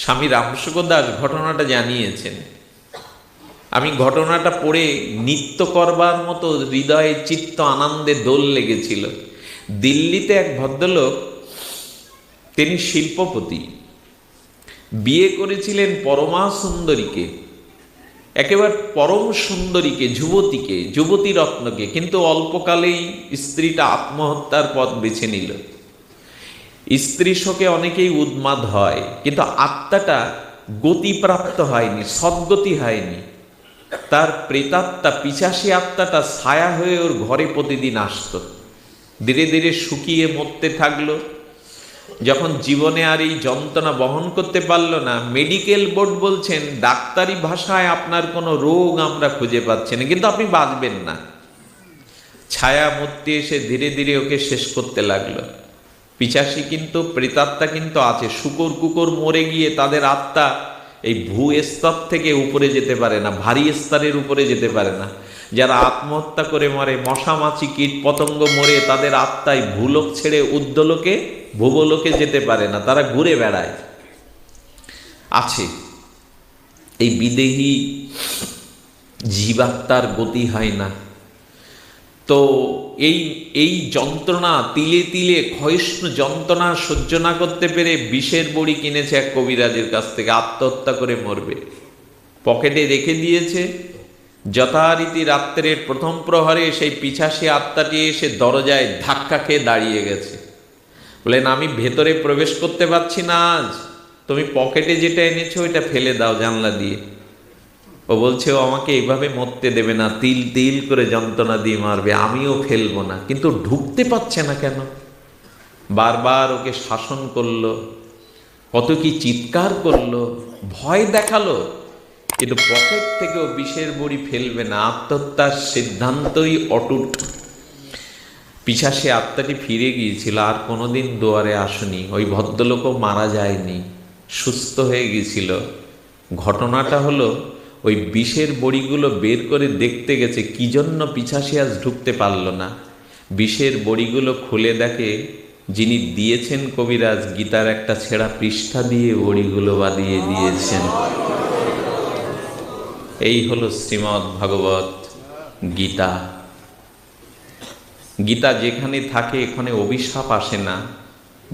স্বামী রামসুকো দাস ঘটনাটা জানিয়েছেন। আমি ঘটনাটা পড়ে নৃত্য করবার মতো হৃদয়ে চিত্ত আনন্দে দোল লেগেছিল। দিল্লিতে এক ভদ্রলোক, তিনি শিল্পপতি, বিয়ে করেছিলেন পরমা সুন্দরীকে, একেবারে পরম সুন্দরীকে, যুবতীকে, যুবতী রত্নকে, কিন্তু অল্পকালেই স্ত্রীটা আত্মহত্যার পথ বেছে নিল। স্ত্রী শোকে অনেকেই উন্মাদ হয়, কিন্তু আত্মাটা গতিপ্রাপ্ত হয়নি, সদ্গতি হয়নি। তার প্রেতাত্মা, পিশাচী আত্মাটা ছায়া হয়ে ওর ঘরে প্রতিদিন আসতো। ধীরে ধীরে শুকিয়ে মরতে থাকলো। যখন জীবনে আর এই যন্ত্রণা বহন করতে পারল না, মেডিকেল বোর্ড বলছেন ডাক্তারি ভাষায় আপনার কোনো রোগ আমরা খুঁজে পাচ্ছি না, কিন্তু আপনি বাঁচবেন না। ছায়া মূর্তি এসে ধীরে ধীরে ওকে শেষ করতে লাগলো। পিশাচী কিন্তু, প্রেতাত্মা কিন্তু আছে। শুকর কুকুর মরে গিয়ে তাদের আত্মা এই ভূ স্তর থেকে উপরে যেতে পারে না, ভারী স্তরের উপরে যেতে পারে না। যারা আত্মহত্যা করে মরে, মশা মাছি কীট পতঙ্গ মরে, তাদের আত্মায় ভূলোক ছেড়ে ঊর্ধ্বলোকে, ভুবলোকে যেতে পারে না, তারা ঘুরে বেড়ায়। আছে এই বিদেহী জীবাত্মার গতি হয় না। তো এই যন্ত্রণা, তিলে তিলে ক্ষয়িষ্ণু যন্ত্রণা সহ্য না করতে পেরে বিষের বড়ি কিনেছে এক কবিরাজের কাছ থেকে, আত্মহত্যা করে মরবে। পকেটে রেখে দিয়েছে। যথারীতি রাত্রের প্রথম প্রহরে সেই পিশাচী আত্মাটি এসে দরজায় ধাক্কা খেয়ে দাঁড়িয়ে গেছে। বলেন, আমি ভেতরে প্রবেশ করতে পারছি না আজ, তুমি পকেটে যেটা এনেছো ওইটা ফেলে দাও জানলা দিয়ে। ও বলছে ও আমাকে এইভাবে মরতে দেবে না, তিল তিল করে যন্ত্রণা দিয়ে মারবে, আমিও ফেলবো না। কিন্তু ঢুকতে পারছে না কেন? বারবার ওকে শাসন করলো, কত কি চিৎকার করলো, ভয় দেখালো, কিন্তু পকেট থেকেও বিষের বড়ি ফেলবে না। আত্মহত্যার সিদ্ধান্তই অটুট। পিশাচী আত্মাটি ফিরে গিয়েছিল, আর কোনোদিন দুয়ারে আসেনি। ওই ভদ্রলোকও মারা যায়নি, সুস্থ হয়ে গিয়েছিল। ঘটনাটা হলো, ওই বিষের বড়িগুলো বের করে দেখতে গেছে কি জন্য পিশাচী আজ ঢুকতে পারল না। বিষের বড়িগুলো খুলে দেখে যিনি দিয়েছেন কবিরাজ, গীতার একটা ছেঁড়া পৃষ্ঠা দিয়ে বড়িগুলো বাঁধিয়ে দিয়েছেন। এই হলো শ্রীমদ্ ভাগবত গীতা। গীতা যেখানে থাকে এখানে অভিশাপ আসে না।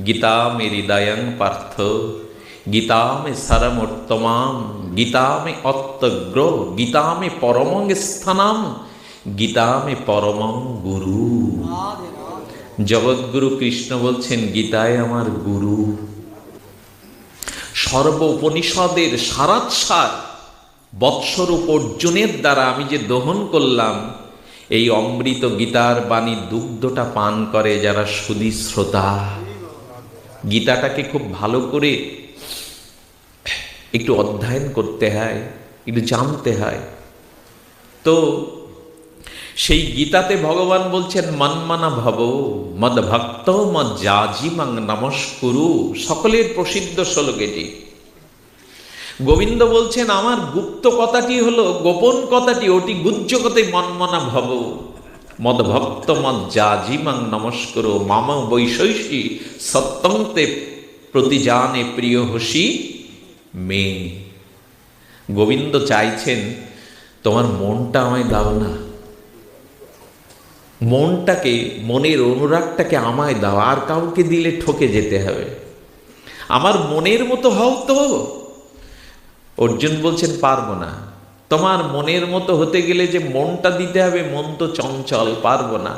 গীতা মে হৃদয়ং পার্থ, গীতা মে সারমোত্তমাম, গীতা মে অত্যগ্র, গীতা মে পরমং স্থানাম, গীতা মে পরমং গুরু। জগৎগুরু কৃষ্ণ বলছেন গীতায় আমার গুরু। সর্ব উপনিষদের সারাৎসার বৎসরূপ অর্জুনের দ্বারা আমি যে দহন করলাম, এই অমৃত গীতার বাণী দুগ্ধটা পান করে যারা সুধী শ্রোতা। গীতাটাকে খুব ভালো করে একটু অধ্যয়ন করতে হয়, একটু জানতে হয়। তো সেই গীতাতে ভগবান বলছেন মন্মনা ভব মদ ভক্ত মদ যাজি মাং নমস্কুরু। সকলের প্রসিদ্ধ শ্লোক এটি। গোবিন্দ বলছেন আমার গুপ্ত কথাটি হলো, গোপন কথাটি, ওটি গুহ্য কথাই মন্মনা ভব মদ ভক্ত মদ যাজি মাং নমস্কুরু মাম বৈশৈষী সত্যন্তে প্রতিজানে প্রিয় হসি মে। গোবিন্দ চাইছেন তোমার মনটা আমায় দাও না, মনটাকে, মনের অনুরাগটাকে আমায় দাও, আর কাউকে দিলে ঠকে যেতে হবে। আমার মনের মতো হও তো। অর্জুন বলছেন পারবো না। তোমার মনের মতো হতে গেলে যে মনটা দিতে হবে, মন তো চঞ্চল, পারবো না।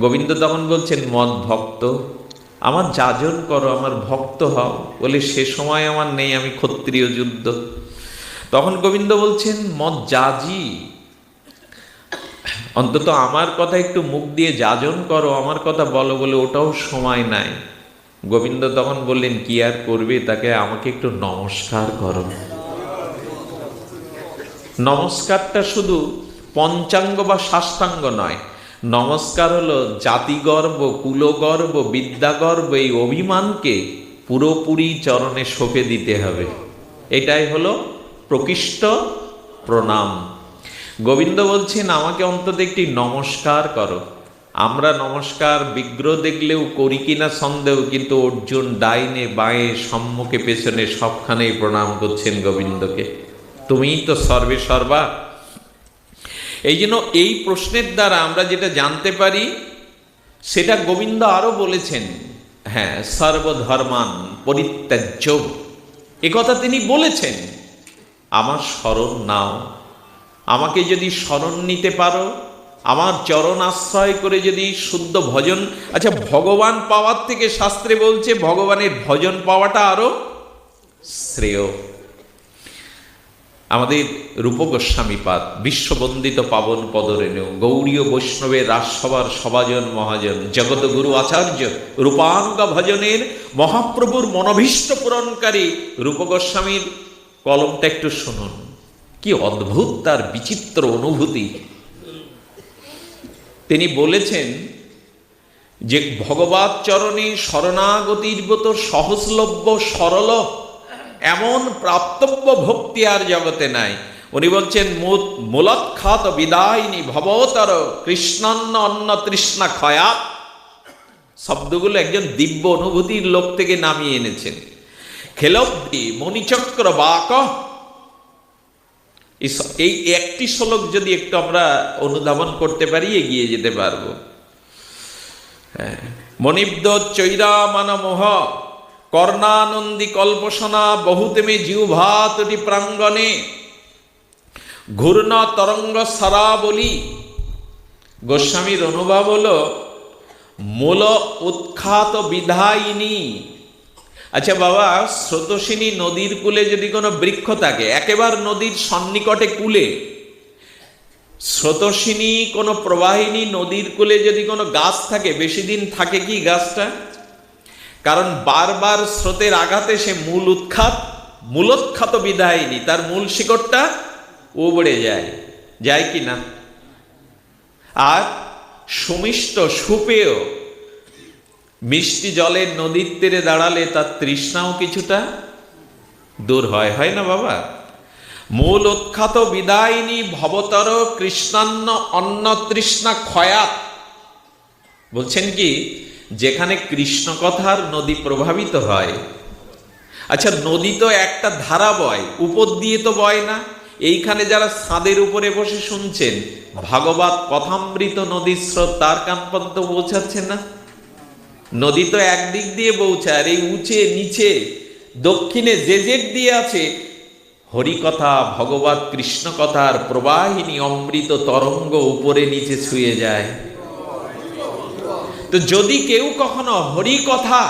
গোবিন্দ তখন বলছেন মদ ভক্ত, আমার যাজন করো, আমার ভক্ত হও। বলে সে সময় আমার নেই, আমি ক্ষত্রিয় যুদ্ধ। তখন গোবিন্দ বলছেন মদ যাজি, অন্তত আমার কথা একটু মুখ দিয়ে যাজন করো, আমার কথা বলো। বলে ওটাও সময় নাই। গোবিন্দ তখন বললেন কি আর করবে, তাকে আমাকে একটু নমস্কার করো। নমস্কারটা শুধু পঞ্চাঙ্গ বা সাষ্টাঙ্গ নয়, নমস্কার হলো জাতিগর্ব, কুলগর্ব, বিদ্যাগর্ব, এই অভিমানকে পুরোপুরি চরণে সঁপে দিতে হবে। এটাই হলো প্রকৃষ্ট প্রণাম। গোবিন্দ বলছেন আমাকে অন্তত একটি নমস্কার করো। আমরা নমস্কার বিগ্রহ দেখলেও করি কিনা সন্দেহ, কিন্তু অর্জুন ডাইনে বাঁয়ে সম্মুখে পেছনে সবখানেই প্রণাম করছেন গোবিন্দকে। তুমিই তো সর্বে সর্বা। এই জন্য এই প্রশ্নের দ্বারা আমরা যেটা জানতে পারি, সেটা গোবিন্দ আরো বলেছেন। হ্যাঁ, সর্বধর্মান পরিত্যাজ্য, একথা তিনি বলেছেন। আমার শরণ নাও, আমাকে যদি শরণ নিতে পারো, আমার চরণ আশ্রয় করে যদি শুদ্ধ ভজন। আচ্ছা, ভগবান পাওয়ার থেকে শাস্ত্রে বলছে ভগবানের ভজন পাওয়াটা আরো শ্রেয়। আমাদের রূপ গোস্বামীপাদ বিশ্ববন্দিত পাবন পদরেণু গৌড়ীয় বৈষ্ণবের রাজসভার সভাজন মহাজন জগৎগুরু আচার্য রূপাঙ্গ ভজনের মহাপ্রভুর মনোভীষ্ট পূরণকারী রূপ গোস্বামীর কলমটা একটু শুনুন। কি অদ্ভুত তার বিচিত্র অনুভূতি। তিনি বলেছেন যে ভগবৎ চরণে শরণাগতির মতো সহজলভ্য সরল এমন প্রাপ্তব্য ভক্তি আর জগতে নাই। উনি বলছেন মূলোৎখাত বিদায়িনী ভবতর কৃষ্ণান্ন অন্ন তৃষ্ণা ক্ষয়া। শব্দগুলো একজন দিব্য অনুভূতির লোক থেকে নামিয়ে এনেছেন। খেলব্দি মণিচক্র বাক, এই একটি শ্লোক যদি একটু আমরা অনুধাবন করতে পারি এগিয়ে যেতে পারবো। মণিব্দ চৈরামান মোহ কর্ণানন্দী কল্পসনা বহুতেমে জিহ্বাতটি প্রাঙ্গণে ঘূর্ণ তরঙ্গ সারা বলি। গোস্বামীর অনুভব হলো মূল উৎখাত বিধায়িনী। আচ্ছা বাবা, স্রোতস্বিনী নদীর কূলে যদি কোনো বৃক্ষ থাকে, একেবারে নদীর সন্নিকটে কূলে, স্রোতস্বিনী কোনো প্রবাহিনী নদীর কূলে যদি কোনো গাছ থাকে, বেশি দিন থাকে কি গাছটা? কারণ বারবার স্রোতের আঘাতে সে মূলোৎখাত বিধায়িনী, তার মূল শিকড়টা উবড়ে যায় কি না? আর সুমিষ্ট সুপেয় মিষ্টি জলের নদীর তীরে দাঁড়ালে তার তৃষ্ণাও কিছুটা দূর হয় না বাবা? মূল উৎখাত বিদায়িনী ভবতর কৃষ্ণান্ন অন্ন তৃষ্ণা ক্ষয়াত। বলছেন কি, যেখানে কৃষ্ণ কথার নদী প্রভাবিত হয়। আচ্ছা, নদী তো একটা ধারা বয়, উপর দিয়ে তো বয় না। এইখানে যারা ছাদের উপরে বসে শুনছেন ভাগবত কথামৃত নদীর স্রোত তার কান পর্যন্ত পৌঁছাচ্ছে না। নদী তো একদিক দিয়ে পৌঁছায়, আর এই উঁচে নিচে দক্ষিণে যে দিয়ে আছে হরিকথা ভগবত কৃষ্ণ কথার প্রবাহিনী অমৃত তরঙ্গ উপরে নিচে ছুঁয়ে যায়। তো যদি কেউ কখনো হরিকথা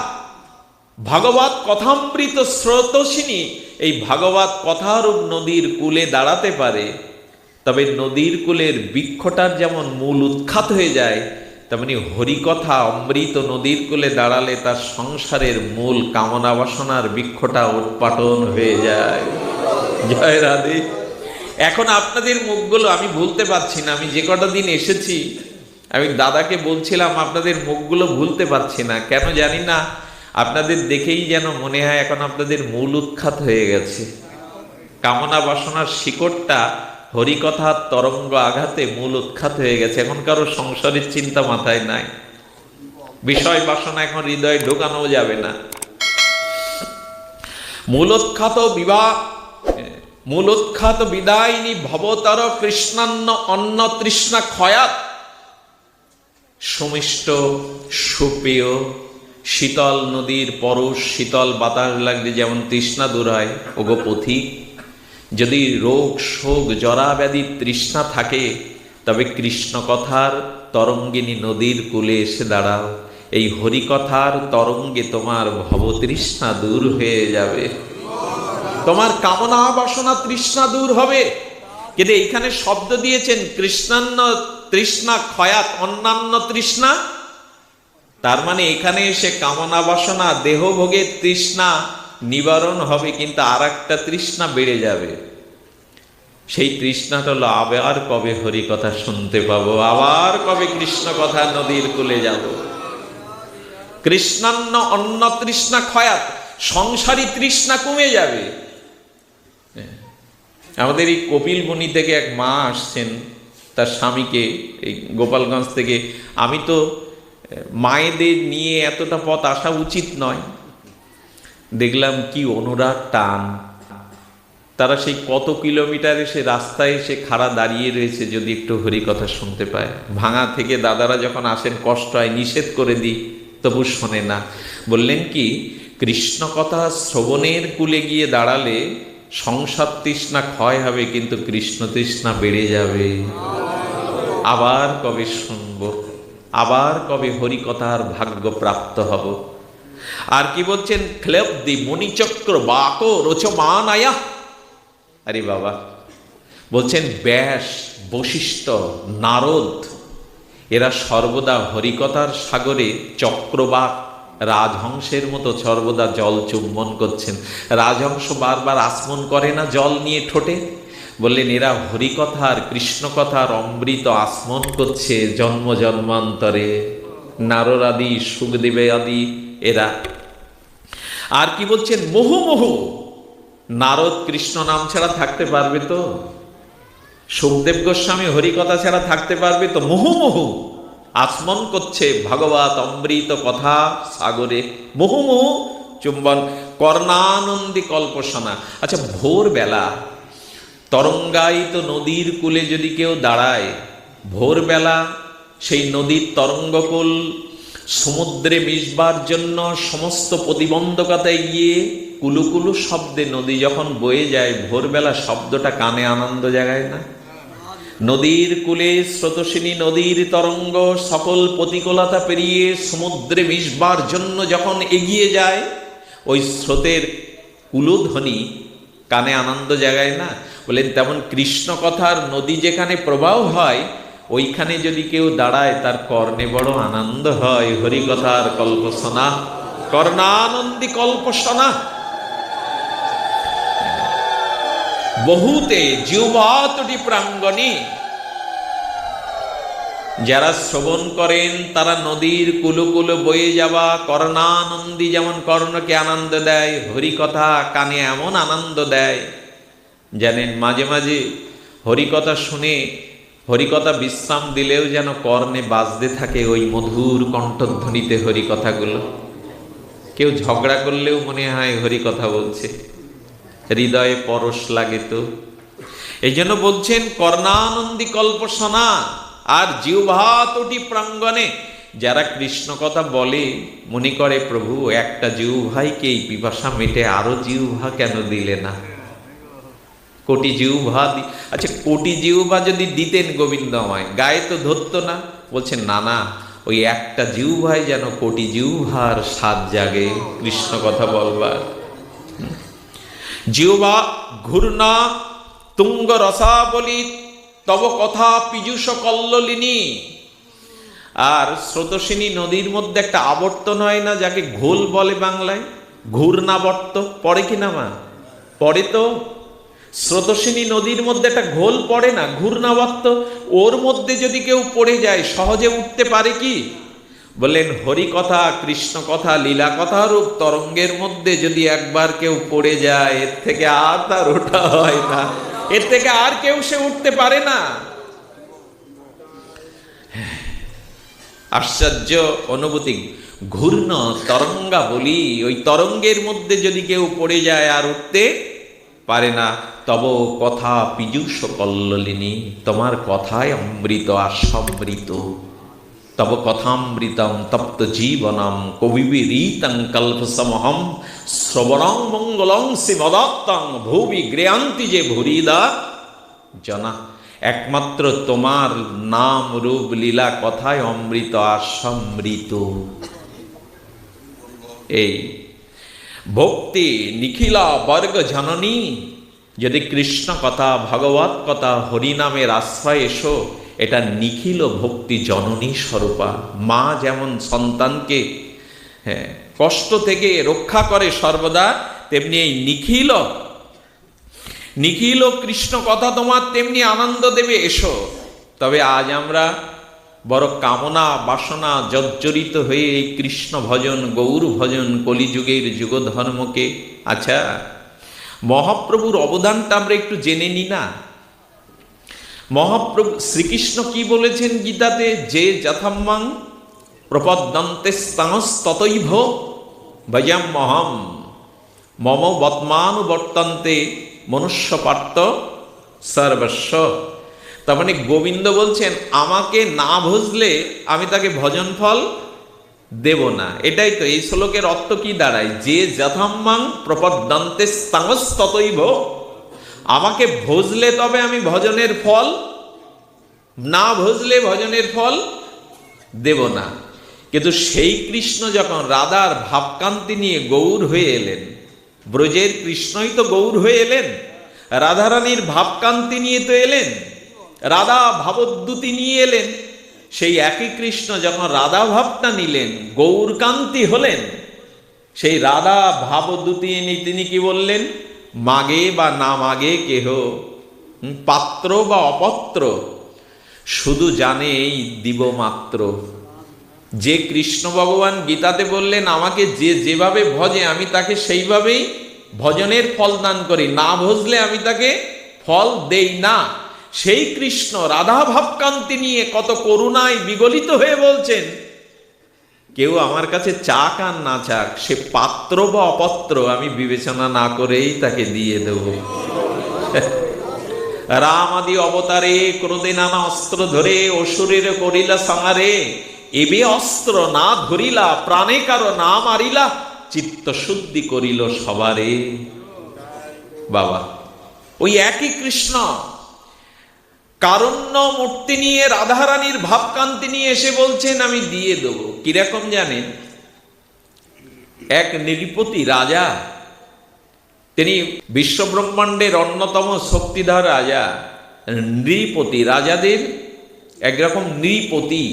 ভাগবত কথামৃত স্রোতস্বিনী এই ভাগবত কথারূপ নদীর কূলে দাঁড়াতে পারে, তবে নদীর কূলের বৃক্ষটার যেমন মূল উৎখাত হয়ে যায়, তেমনি হরিকথা অমৃত নদীর কূলে দাঁড়ালে তার সংসারের মূল কামনা বাসনার বৃক্ষটা উৎপাটন হয়ে যায়। জয় রাধে। এখন আপনাদের মুখগুলো আমি ভুলতে পারছি না। আমি যে কটা দিন এসেছি আমি দাদাকে বলছিলাম আপনাদের মুখগুলো ভুলতে পারছি না, কেন জানি না। আপনাদের দেখেই যেন মনে হয় এখন আপনাদের মূল উৎখাত হয়ে গেছে। কামনা বাসনার শিকড়টা হরিকথার তরঙ্গ আঘাতে মূল উৎখাত হয়ে গেছে। এখন কারো সংসারের চিন্তা মাথায় নাই, বিষয় বাসনা এখন হৃদয়ে ঢোকানো যাবে না। মূলোৎখাত বিদায়িনী ভবতর কৃষ্ণান্ন অন্ন তৃষ্ণা ক্ষয়াত। সুমিষ্ট সুপেয় শীতল নদীর পরশ, শীতল বাতাস লাগলে যেমন তৃষ্ণা দূর হয়, ওগো পথিক, যদি রোগ শোক জরা ব্যাধির তৃষ্ণা থাকে তবে কৃষ্ণ কথার তরঙ্গিনী নদীর কূলে এসে দাঁড়াও। এই হরিকথার তরঙ্গে তোমার ভবতৃষ্ণা দূর হয়ে যাবে, তোমার কামনা বাসনা তৃষ্ণা দূর হবে। কিন্তু এইখানে শব্দ দিয়েছেন কৃষ্ণান্ন তৃষ্ণা ক্ষয়াত, অন্যান্য তৃষ্ণা। তার মানে এখানে এসে কামনা বাসনা দেহভোগের তৃষ্ণা নিবারণ হবে, কিন্তু আর একটা তৃষ্ণা বেড়ে যাবে। সেই তৃষ্ণাটা হলো আবার কবে হরি কথা শুনতে পাবো, আবার কবে কৃষ্ণ কথা নদীর কূলে যাব। কৃষ্ণান্ন অন্ন তৃষ্ণা ক্ষয়াত, সংসারী তৃষ্ণা কমে যাবে। আমাদের এই কপিল মুনি থেকে এক মা আসছেন, তার স্বামীকে এই গোপালগঞ্জ থেকে। আমি তো মায়েদের নিয়ে এতটা পথ আসা উচিত নয়, দেখলাম কি অনুরাগ টান। তারা সেই কত কিলোমিটার এসে রাস্তায় এসে খাড়া দাঁড়িয়ে রয়েছে যদি একটু হরিকথা শুনতে পায়। ভাঙা থেকে দাদারা যখন আসেন কষ্ট হয়, নিষেধ করে দিই তবু শোনে না। বললেন কি, কৃষ্ণ কথা শ্রবণের কূলে গিয়ে দাঁড়ালে সংসার তৃষ্ণা ক্ষয় হবে, কিন্তু কৃষ্ণ তৃষ্ণা বেড়ে যাবে। আবার কবে শুনব, আবার কবে হরিকথার ভাগ্য প্রাপ্ত হব। আর কি বলছেন, ক্লেব্দি মণিচক্র বাক রোচমানায়া। আরে বাবা, বলছেন ব্যাস, বশিষ্ঠ, নারদ এরা সর্বদা হরিকথার সাগরে চক্রবাক রাজহংসের মতো সর্বদা জল চুম্বন করছেন। রাজহংস বারবার আসমন করে না জল নিয়ে ঠোঁটে? বললেন এরা হরিকথার কৃষ্ণকথার অমৃত আসমন করছে জন্ম জন্মান্তরে। নারদ আদি, সুখদেব আদি এরা। আর কি বলছেন, মোহু মোহু। নারদ কৃষ্ণ নাম ছাড়া থাকতে পারবে তো? সুখদেব গোস্বামী হরিকথা ছাড়া থাকতে পারবে তো? মোহু মোহু আসমন করছে ভগবত অমৃত কথা সাগরে, মোহু মোহু চুম্বন। কর্ণানন্দী কল্পসনা। আচ্ছা, ভোরবেলা তরঙ্গায়িত নদীর কূলে যদি কেউ দাঁড়ায়, ভোরবেলা সেই নদীর তরঙ্গকুল সমুদ্রে মিশবার জন্য সমস্ত প্রতিবন্ধকতায় গিয়ে কুলুকুলু শব্দে নদী যখন বয়ে যায়, ভোরবেলা শব্দটা কানে আনন্দ জাগায় না? নদীর কূলে স্রোতস্বিনী নদীর তরঙ্গ সকল প্রতিকূলতা পেরিয়ে সমুদ্রে মিশবার জন্য যখন এগিয়ে যায়, ওই স্রোতের কুলধ্বনি কানে আনন্দ জাগায় না? বলেন তেমন কৃষ্ণ কথার নদী যেখানে প্রবাহ হয়, ওইখানে যদি কেউ দাঁড়ায় তার কর্ণে বড় আনন্দ হয়। হরিকথার কল্পসনা, কর্ণানন্দী কল্পসনা। বহুতে জিহ্বাতটি প্রাঙ্গণী। যারা শ্রবণ করেন তারা নদীর কুলকুল বয়ে যাওয়া কর্ণানন্দী যেমন কর্ণকে আনন্দ দেয়, হরিকথা কানে এমন আনন্দ দেয়। জানেন, মাঝে মাঝে হরিকথা শুনে হরিকথা বিশ্রাম দিলেও যেন কর্ণে বাজতে থাকে ওই মধুর কণ্ঠধ্বনিতে হরিকথাগুলো। কেউ ঝগড়া করলেও মনে হয় হরিকথা বলছে, হৃদয়ে পরশ লাগে। তো এই জন্য বলছেন কর্ণানন্দী কল্পসনা আর জিহ্বাতটি প্রাঙ্গণে। যারা কৃষ্ণ কথা বলে মনে করে, প্রভু একটা জিহ্বাইকে এই পিপাসা মেটে আরো জিহ্বা কেন দিলে না? কোটি জিহ্বা আচ্ছা, কোটি জিহ্বা যদি দিতেন গোবিন্দ আমায়, গায়ে তো ধরতো না। বলছেন না না, ওই একটা জিহ্বাই যেন কোটি জিহ্বার স্বাদ জাগে কৃষ্ণ কথা বলবার। জিহ্বা ঘূর্ণা তুঙ্গ রসাবলী তব কথা পীযুষ কল্লোলিনী। আর স্রোতস্বিনী নদীর মধ্যে একটা আবর্তন হয় না, যাকে ঘোল বলে বাংলায়, ঘূর্ণাবর্ত। পড়ে কিনা মা? পড়ে তো। স্রোতস্বিনী নদীর মধ্যে একটা ঘোল পড়ে না, ঘূর্ণাবর্ত। ওর মধ্যে যদি কেউ পড়ে যায় সহজে উঠতে পারে কি? বললেন হরিকথা কৃষ্ণ কথা লীলা কথা রূপ তরঙ্গের মধ্যে যদি একবার কেউ পড়ে যায়, এর থেকে আর তার ওঠা হয় না, এর থেকে আর কেউ সে উঠতে পারে না। আশ্চর্য অনুভূতি। ঘূর্ণ তরঙ্গা বলি, ওই তরঙ্গের মধ্যে যদি কেউ পড়ে যায় আর উঠতে পারে না। তব কথা পীযুষ কল্লোলিনী, তোমার কথায় অমৃত আর সমৃত। তব কথামৃতম তপ্ত জীবনম কবিবিরীতং কল্পসমহম শ্রবণং মঙ্গলং শিবদত্তং ভুবি গৃহান্তি যে ভুরিদা জনা। একমাত্র তোমার নাম রূপ লীলা কথায় অমৃত আর সমৃত। এই ভক্তি নিখিলা বর্গ জননী। যদি কৃষ্ণ কথা ভগবত কথা হরিনামের আশ্রয় এসো, এটা নিখিল ভক্তি জননী স্বরূপা। মা যেমন সন্তানকে কষ্ট থেকে রক্ষা করে সর্বদা, তেমনি এই নিখিল নিখিল কৃষ্ণ কথা তোমার তেমনি আনন্দ দেবে, এসো। তবে আজ আমরা বড় কামনা বাসনা জর্জরিত হয়ে এই কৃষ্ণ ভজন গৌর ভজন কলিযুগের যুগধর্মকে, আচ্ছা মহাপ্রভুর অবদানটা আমরা একটু জেনে নি না? মহাপ্রভু শ্রীকৃষ্ণ কি বলেছেন গীতাতে, যে যথাম্মাং প্রপদ্যন্তে স্তাংস্ততৈভ ভজাম্যহম মম বর্তমানুবর্তন্তে মনুষ্য পার্থ সর্বস্ব। তার মানে গোবিন্দ বলছেন আমাকে না ভজলে আমি তাকে ভজন ফল দেব না। এটাই তো এই শ্লোকের অর্থ কি দাঁড়ায়, যে যথাম্মাং প্রপদ্যন্তে স্তাংস্ততৈভ, আমাকে ভজলে তবে আমি ভজনের ফল, না ভজলে ভজনের ফল দেব না। কিন্তু সেই কৃষ্ণ যখন রাধার ভাবকান্তি নিয়ে গৌর হয়ে এলেন, ব্রজের কৃষ্ণই তো গৌর হয়ে এলেন, রাধারানীর ভাবকান্তি নিয়ে তো এলেন, রাধা ভাবোদ্যুতি নিয়ে এলেন। সেই একই কৃষ্ণ যখন রাধা ভাবটা নিলেন, গৌরকান্তি হলেন, সেই রাধা ভাবোদ্যুতি নিয়ে তিনি কি বললেন, মাগে বা না মাগে কেহ, পাত্র বা অপত্র, শুধু জানে এই দিব মাত্র। যে কৃষ্ণ ভগবান গীতাতে বললেন আমাকে যে যেভাবে ভজে আমি তাকে সেইভাবেই ভজনের ফল দান করি, না ভজলে আমি তাকে ফল দেই না, সেই কৃষ্ণ রাধা ভাবকান্তি নিয়ে কত করুণায় বিগলিত হয়ে বলছেন, কেউ আমার কাছে চাক আর না চাক, সে পাত্র বা অপত্র আমি বিবেচনা না করেই তাকে দিয়ে দেব। রাম আদি অবতারে ক্রোধে নানা অস্ত্র ধরে অসুরের করিলা সংহারে, এবে অস্ত্র না ধরিলা প্রাণে কারো না মারিলা, চিত্ত শুদ্ধি করিল সবারে। বাবা, ওই একই কৃষ্ণ কারণ্য মূর্তি নিয়ে রাধারানীর ভাবকান্তি নিয়ে এসে বলছেন আমি দিয়ে দেব। কিরকম জানেন, এক নৃপতি রাজা, তিনি বিশ্বব্রহ্মাণ্ডের অন্যতম শক্তিধর রাজা, নৃপতি, রাজাদের একরকম নৃপতি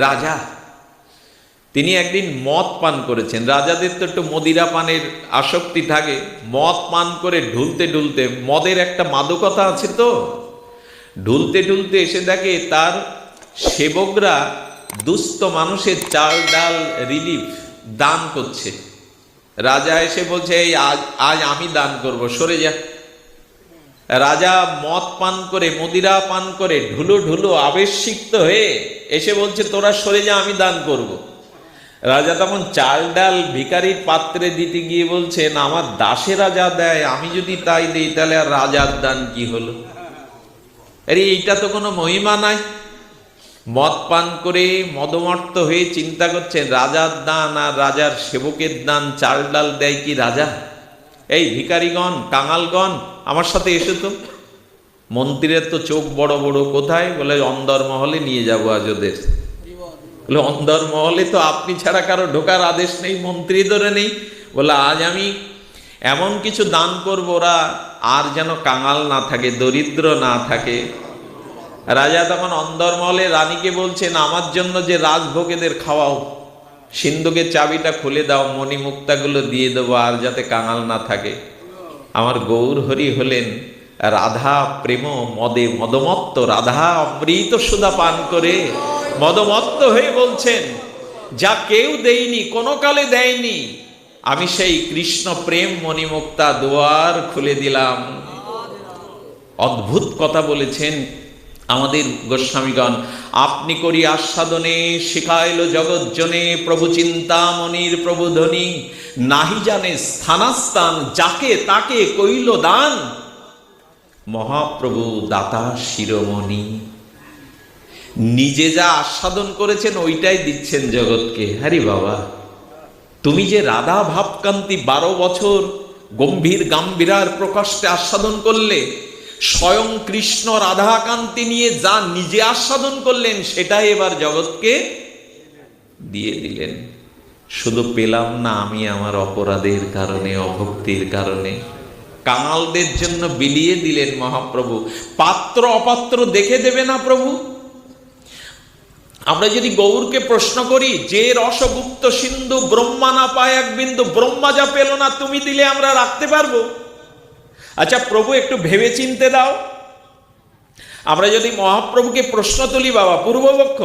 রাজা। তিনি একদিন মদ পান করেছেন। রাজাদের তো একটু মদিরা পানের আসক্তি থাকে। মদ পান করে ঢুলতে ঢুলতে, মদের একটা মাদকতা আছে তো, ঢুলতে ঢুলতে এসে দেখে তার সেবকরা দুস্থ মানুষের চাল ডাল রিলিফ দান করছে। রাজা এসে বলছে এই আজ আমি দান করব, সরে যা। রাজা মদ পান করে, মদিরা পান করে ঢুলো ঢুলো আবেশিক্ত হয়ে এসে বলছে তোরা সরে যা, আমি দান করব। রাজা তখন চাল ডাল ভিখারির পাত্রে দিতে গিয়ে বলছেন আমার দাসেরা যা দেয় আমি যদি তাই দিই তাহলে আর রাজার দান কি হলো? আরে এইটা তো কোনো মহিমা নাই। মদ পান করে মদমত্ত হয়ে চিন্তা করছেন রাজার দান আর রাজার সেবকের দান চাল ডাল দেয় কি রাজা? এই ভিখারিগণ, কাঙালগণ আমার সাথে এসো তো। মন্ত্রীর তো চোখ বড় বড়, কোথায়? বলে অন্দরমহলে নিয়ে যাবো আজ ওদের। বলে অন্দরমহলে তো আপনি ছাড়া কারো ঢোকার আদেশ নেই, মন্ত্রী ধরে নেই। বলে আজ আমি এমন কিছু দান করবো ওরা আর যেন কাঙাল না থাকে, দরিদ্র না থাকে। রাজা তখন অন্দরমহলে রানীকে বলছেন আমার জন্য যে রাজভোগেদের খাওয়াও, সিন্ধুকের চাবিটা খুলে দাও, মণিমুক্তাগুলো দিয়ে দেবো, আর যাতে কাঙাল না থাকে। আমার গৌর হরি হলেন রাধা প্রেম মদে মদমত্ত, রাধা অমৃত সুধা পান করে মদমত্ত হয়ে বলছেন যা কেউ দেয়নি, কোনো কালে দেয়নি, আমি সেই কৃষ্ণ প্রেম মণিমুক্তা দুয়ার খুলে দিলাম। অদ্ভুত কথা বলেছেন আমাদের গোস্বামীগণ। আপনি করি আস্বাদনে শিখাইল জগৎজনে, প্রভু চিন্তামণির প্রভু ধ্বনি, নাহি জানে স্থানাস্থান যাকে তাকে কইল দান, মহাপ্রভু দাতা শিরোমণি। নিজে যা আস্বাদন করেছেন ওইটাই দিচ্ছেন জগৎকে। হ্যারি বাবা, তুমি যে রাধা ভাবকান্তি 12 বছর গম্ভীর গাম্ভীরার প্রকাশে আস্বাদন করলে, স্বয়ং কৃষ্ণ রাধাকান্তি নিয়ে যা নিজে আস্বাদন করলেন সেটাই এবার জগৎকে দিয়ে দিলেন। শুধু পেলাম না আমি আমার অপরাধের কারণে, অভক্তির কারণে, কাঙালদের জন্য বিলিয়ে দিলেন মহাপ্রভু। পাত্র অপাত্র দেখে দেবে না প্রভু? আমরা যদি গৌরকে প্রশ্ন করি যে রসগুপ্ত সিন্ধু ব্রহ্মা না পায় এক বিন্দু, ব্রহ্মা যা পেল না তুমি দিলে আমরা রাখতে পারবো? আচ্ছা প্রভু একটু ভেবে চিনতে দাও। আমরা যদি মহাপ্রভুকে প্রশ্ন তুলি বাবা, পূর্বপক্ষ,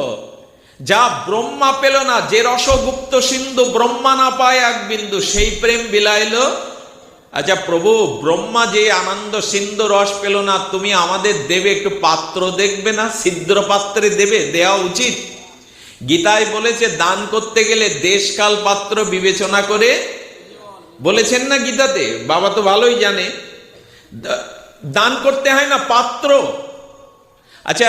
যা ব্রহ্মা পেল না, যে রসগুপ্ত সিন্ধু ব্রহ্মা না পায় এক বিন্দু, সেই প্রেম বিলাইল আচ্ছা প্রভু, ব্রহ্মা যে আনন্দ সিন্ধু রস পেল না, তুমি আমাদের দেবে, একটু পাত্র দেখবে না? ছিদ্র পাত্রে দেবে, দেওয়া উচিত। গীতায় বলেছে দান করতে গেলে দেশকাল পাত্র বিবেচনা করে, বলেছেন না গীতাতে? বাবা তো ভালোই জানে। দান করতে হয় না পাত্র। আচ্ছা,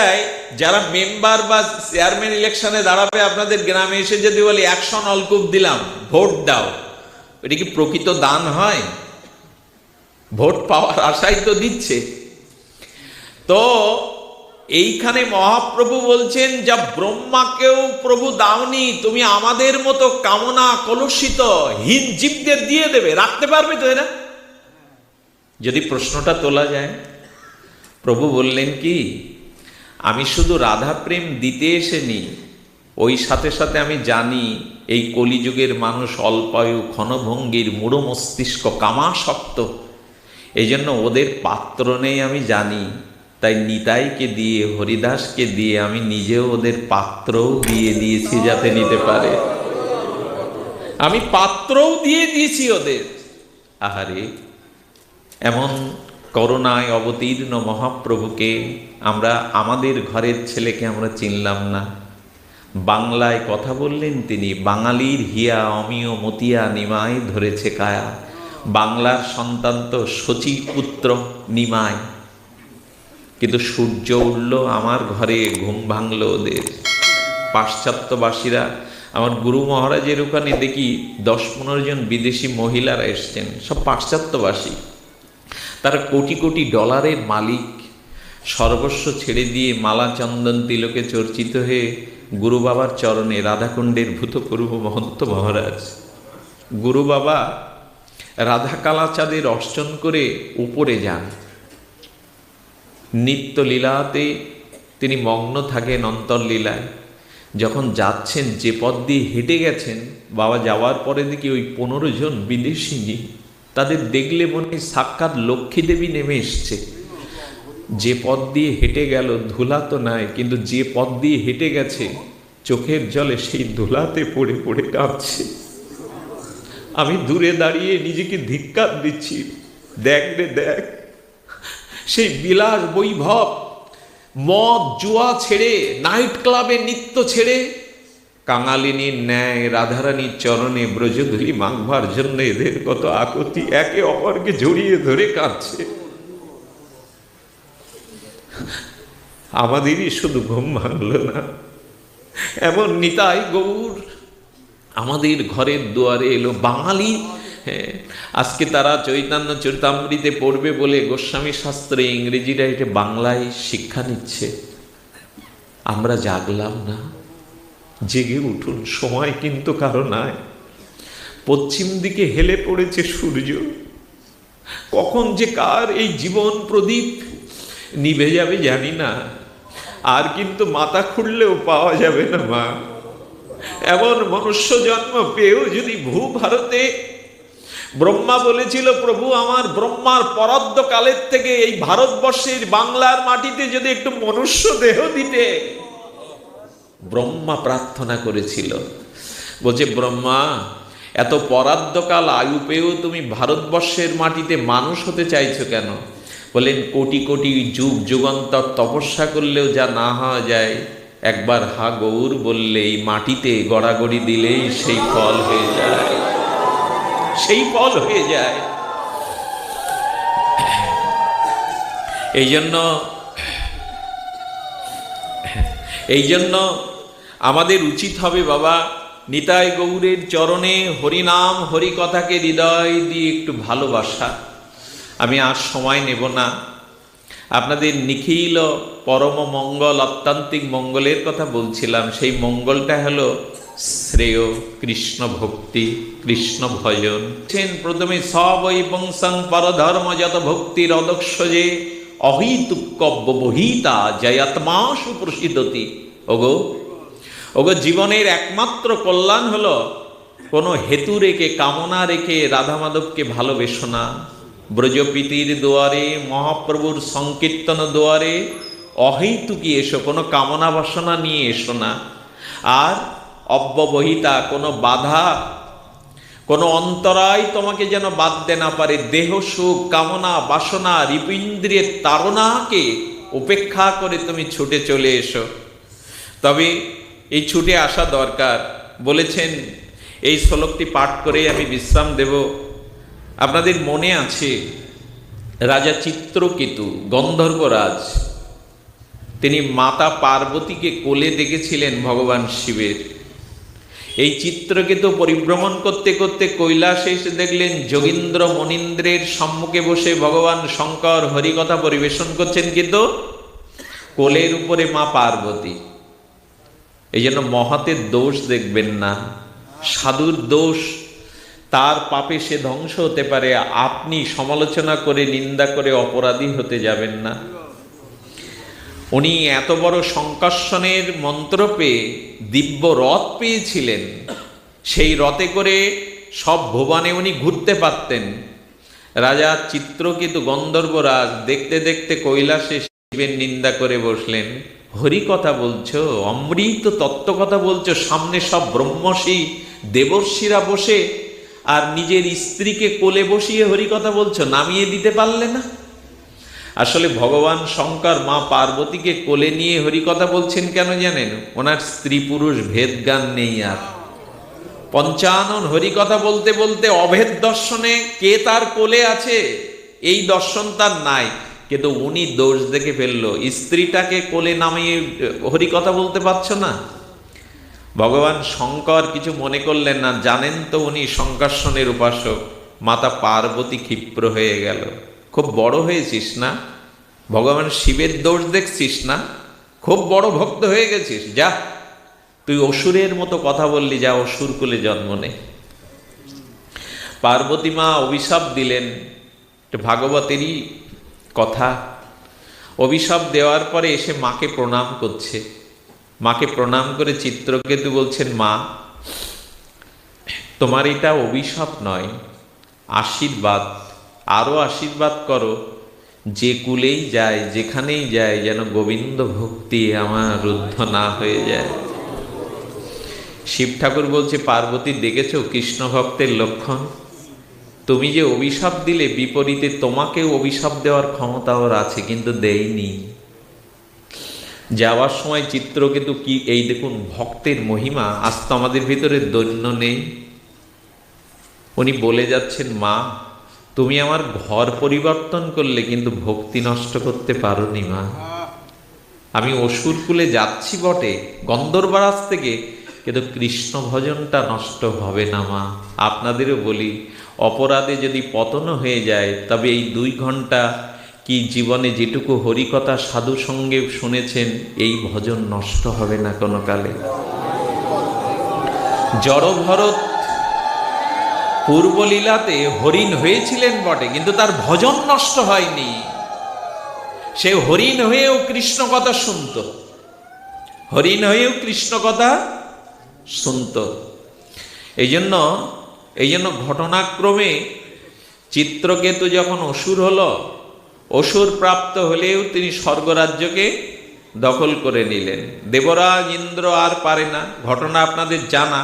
যারা মেম্বার বা চেয়ারম্যান ইলেকশনে দাঁড়াবে আপনাদের গ্রামে, এসে যদি বলি 100 নলকূপ দিলাম, ভোট দাও, এটা কি প্রকৃত দান হয়? ভোট পাওয়ার আশাই তো দিচ্ছে। তো এইখানে মহাপ্রভু বলছেন, যা ব্রহ্মাকেও প্রভু দাওনি, তুমি আমাদের মতো কামনা কলুষিত হীন জীবদের দিয়ে দেবে, রাখতে পারবে তো এরা? যদি প্রশ্নটা তোলা যায়, প্রভু বললেন কি, আমি শুধু রাধা প্রেম দিতে এসেনি, ওই সাথে সাথে আমি জানি এই কলিযুগের মানুষ অল্পায়ু, ক্ষণভঙ্গির, মূঢ় মস্তিষ্ক, কামাসক্ত, এই জন্য ওদের পাত্র নেই আমি জানি। তাই নিতাইকে দিয়ে, হরিদাসকে দিয়ে আমি নিজেও ওদের পাত্রও দিয়ে দিয়েছি যাতে নিতে পারে। আমি পাত্রও দিয়ে দিয়েছি ওদের। আহারে, এমন করুণায় অবতীর্ণ মহাপ্রভুকে আমরা, আমাদের ঘরের ছেলেকে আমরা চিনলাম না। বাংলায় কথা বললেন তিনি, বাঙালির হিয়া অমিয় মতিয়া নিমায় ধরেছে কায়া। বাংলার সন্তান তো শচী পুত্র নিমায়। কিন্তু সূর্য উঠল আমার ঘরে, ঘুম ভাঙলো ওদের। পাশ্চাত্যবাসীরা, আমার গুরু মহারাজের ওখানে দেখি 10-15 জন বিদেশি মহিলারা এসছেন, সব পাশ্চাত্যবাসী। তারা কোটি কোটি ডলারের মালিক, সর্বস্ব ছেড়ে দিয়ে মালা চন্দন তিলকে চর্চিত হয়ে গুরু বাবার চরণে, রাধাকুণ্ডের ভূতপূর্ব মহন্ত মহারাজ গুরু বাবা রাধা কালাচাঁদের অর্চন করে উপরে যান। নিত্য লীলাতে তিনি মগ্ন থাকেন, অন্তর্লীলায়। যখন যাচ্ছেন, যে পথ দিয়ে হেঁটে গেছেন, বাবা যাওয়ার পরে দেখি ওই 15 জন বিদেশিনী, তাদের দেখলে মনে হয় সাক্ষাৎ লক্ষ্মী দেবী নেমে এসছে। যে পথ দিয়ে হেঁটে গেল, ধুলা তো নাই, কিন্তু যে পথ দিয়ে হেঁটে গেছে, চোখের জলে সেই ধুলাতে পড়ে পড়ে কাঁদছে। আমি দূরে দাঁড়িয়ে নিজেকে ধিক্কার দিচ্ছি, দেখ রে দেখ, সেই বিলাস বৈভব, মদ জুয়া ছেড়ে, নাইট ক্লাবে নৃত্য ছেড়ে, কাঙালিনীর ন্যায় রাধারানীর চরণে ব্রজধূলি মাখবার জন্য এদের কত আকুতি, একে অপরকে জড়িয়ে ধরে কাঁদছে। আমাদেরই শুধু ঘুম ভাঙল না। এমন নিতাই গৌর আমাদের ঘরের দুয়ারে এলো। বাঙালি, আজকে তারা চৈতন্য চরিতামৃতে পড়বে বলে গোস্বামী শাস্ত্রে ইংরেজিরা এটা বাংলায় শিক্ষা নিচ্ছে। আমরা জাগলাম না। জেগে উঠুন, সময় কিন্তু কারো নাই। পশ্চিম দিকে হেলে পড়েছে সূর্য। কখন যে কার এই জীবন প্রদীপ নিভে যাবে জানি না। আর কিন্তু মাথা খুললেও পাওয়া যাবে না মা। এমন মনুষ্য জন্ম পেয়েও যদি ভূভারতে, ব্রহ্মা বলেছিল প্রভু আমার, ব্রহ্মার পরাদ্য কালের থেকে এই ভারতবর্ষের বাংলার মাটিতে যদি একটু মনুষ্য দেহ দিতে, ব্রহ্মা প্রার্থনা করেছিল। বলছে ব্রহ্মা, এত পরাদ্যকাল আয়ু পেয়েও তুমি ভারতবর্ষের মাটিতে মানুষ হতে চাইছো কেন? বলেন কোটি কোটি যুগ যুগান্তর তপস্যা করলেও যা না হওয়া যায়, একবার হা গৌর বললে এই মাটিতে গড়াগড়ি দিলেই সেই ফল হয়ে যায়, সেই ফল হয়ে যায়। এই জন্য আমাদের উচিত হবে বাবা, নিতাই গৌরের চরণে হরিনাম হরিকথাকে হৃদয় দিয়ে একটু ভালোবাসা। আমি আর সময় নেব না। আপনাদের নিখিল পরম মঙ্গল, অত্যান্তিক মঙ্গলের কথা বলছিলাম। সেই মঙ্গলটা হলো শ্রেয় কৃষ্ণ ভক্তি, কৃষ্ণ ভজন। প্রথমে সবই বংশং পরধর্ম যত ভক্তির অদক্ষ যে অহিতুক্কব্য বহিতা জয়াত্মা সুপ্রসিদ্ধতি। ওগো জীবনের একমাত্র কল্যাণ হলো কোনো হেতু রেখে, কামনা রেখে রাধা মাধবকে ভালোবেসো না। ব্রজপ্রীতির দুয়ারে, মহাপ্রভুর সংকীর্তন দুয়ারে অহেতুকি এসো, কোনো কামনা বাসনা নিয়ে এসো না। আর অব্যবহিতা, কোনো বাধা কোনো অন্তরায় তোমাকে যেন বাঁধতে না পারে। দেহ সুখ, কামনা, বাসনা, হৃদইন্দ্রিয়ের তাড়নাকে উপেক্ষা করে তুমি ছুটে চলে এসো। তবে এই ছুটে আসা দরকার। বলেছেন, এই শ্লোকটি পাঠ করে আমি বিশ্রাম দেব। আপনাদের মনে আছে রাজা চিত্রকেতু, গন্ধর্বরাজ, তিনি মাতা পার্বতীকে কোলে দেখেছিলেন ভগবান শিবের। এই চিত্রকেতু পরিভ্রমণ করতে করতে কৈলাসে এসে দেখলেন যোগীন্দ্র মনীন্দ্রের সম্মুখে বসে ভগবান শঙ্কর হরিকথা পরিবেশন করছেন, কিন্তু কোলের উপরে মা পার্বতী। এই জন্য মহতের দোষ দেখবেন না, সাধুর দোষ, তার পাপে সে ধ্বংস হতে পারে। আপনি সমালোচনা করে, নিন্দা করে অপরাধী হতে যাবেন না। উনি এত বড় শঙ্কর্ষণের মন্ত্র পেয়ে দিব্য রথ পেয়েছিলেন, সেই রথে করে সব ভুবনে উনি ঘুরতে পারতেন। রাজা চিত্রকেতু গন্ধর্বরাজ দেখতে দেখতে কৈলাসে শিবের নিন্দা করে বসলেন। হরি কথা বলছো, অমৃত তত্ত্ব কথা বলছো, সামনে সব ব্রহ্মর্ষি দেবর্ষিরা বসে, আর নিজের স্ত্রীকে কোলে বসিয়ে হরি কথা বলছো, নামিয়ে দিতে পারলে না? আসলে ভগবান শঙ্কর মা পার্বতীকে কোলে নিয়ে হরিকথা বলছেন কেন জানেন? ওনার স্ত্রী পুরুষ ভেদ জ্ঞান নেই। আর পঞ্চানন হরিকথা বলতে বলতে অভেদ দর্শনে কে তার কোলে আছে এই দর্শন তার নাই, কিন্তু উনি দোষ দেখে ফেললো, স্ত্রীটাকে কোলে নামিয়ে হরিকথা বলতে পারছো না। ভগবান শঙ্কর কিছু মনে করলেন না, জানেন তো উনি শঙ্কর্ষণের উপাসক। মাতা পার্বতী ক্ষিপ্র হয়ে গেল, খুব বড় হয়েছিস না, ভগবান শিবের দোষ দেখছিস না, খুব বড় ভক্ত হয়ে গেছিস, যা তুই অসুরের মতো কথা বললি, যা অসুর কুলে জন্ম নে। পার্বতী মা অভিশাপ দিলেন, ভাগবতেরই কথা। অভিশাপ দেওয়ার পরে এসে মাকে প্রণাম করছে। মাকে প্রণাম করে চিত্রকেতু বলছেন, মা তোমার এটা অভিশাপ নয়, আশীর্বাদ। আরো আশীর্বাদ করো, যে কুলেই যায়, যেখানেই যায়, যেন গোবিন্দ ভক্তি আমার রুদ্ধ না হয়ে যায়। শিব ঠাকুর বলছে, পার্বতী দেখেছো কৃষ্ণ ভক্তের লক্ষণ? তুমি যে অভিশাপ দিলে, বিপরীতে তোমাকেও অভিশাপ দেওয়ার ক্ষমতা ওর আছে, কিন্তু দেয়নি। যাওয়ার সময় চিত্রকেতু কি, এই দেখুন ভক্তের মহিমা, আজ তো আমাদের ভিতরে দৈন্য নেই। উনি বলে যাচ্ছেন, মা তুমি আমার ঘর পরিবর্তন করলে, কিন্তু ভক্তি নষ্ট করতে পারোনি মা। আমি অসুর কুলে যাচ্ছি বটে, গন্ধর্বরাজ থেকে, কিন্তু কৃষ্ণ ভজনটা নষ্ট হবে না মা। আপনাদেরও বলি, অপরাধে যদি পতন হয়ে যায়, তবে এই 2 ঘন্টা কি জীবনে যেটুকু হরিকথা সাধু সঙ্গে শুনেছেন, এই ভজন নষ্ট হবে না কোনো কালে। জড়ভরত পূর্বলীলাতে হরিণ হয়েছিলেন বটে, কিন্তু তার ভজন নষ্ট হয়নি। সে হরিণ হয়েও কৃষ্ণ কথা শুনত, হরিণ হয়েও কৃষ্ণ কথা শুনত। এই জন্য ঘটনাক্রমে চিত্রকেতু যখন অসুর হলো, অসুর প্রাপ্ত হলেও তিনি স্বর্গরাজ্যকে দখল করে নিলেন। দেবরাজ ইন্দ্র আর পারে না, ঘটনা আপনাদের জানা।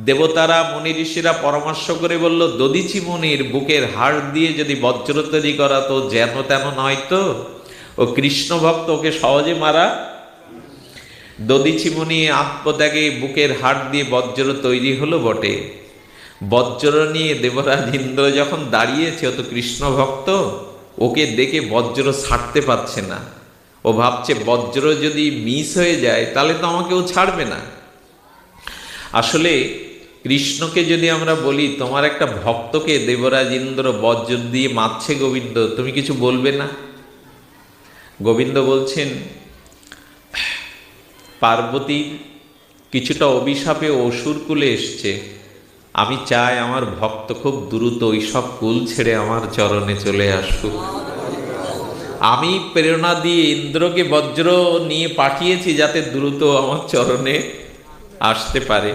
দেবতারা মুনি ঋষিরা পরামর্শ করে বলল, দধিচি মুনির বুকের হাড় দিয়ে যদি বজ্র তৈরি করা, তো যেন তেন নয় তো, ও কৃষ্ণ ভক্ত, ওকে সহজে মারা। দধিচি মুনি আত্মত্যাগে বুকের হাড় দিয়ে বজ্র তৈরি হলো বটে। বজ্র নিয়ে দেবরাজ ইন্দ্র যখন দাঁড়িয়েছে, ও তো কৃষ্ণ ভক্ত, ওকে দেখে বজ্র ছাড়তে পারছে না। ও ভাবছে বজ্র যদি মিস হয়ে যায়, তাহলে তো আমাকেও ছাড়বে না। আসলে কৃষ্ণকে যদি আমরা বলি, তোমার একটা ভক্তকে দেবরাজ ইন্দ্র বজ্র দিয়ে মারছে গোবিন্দ, তুমি কিছু বলবে না? গোবিন্দ বলছেন, পার্বতীর কিছুটা অভিশাপে অসুর কুলে এসছে, আমি চাই আমার ভক্ত খুব দ্রুত ওই সব কুল ছেড়ে আমার চরণে চলে আসুক। আমি প্রেরণা দিয়ে ইন্দ্রকে বজ্র নিয়ে পাঠিয়েছি, যাতে দ্রুত আমার চরণে আসতে পারে।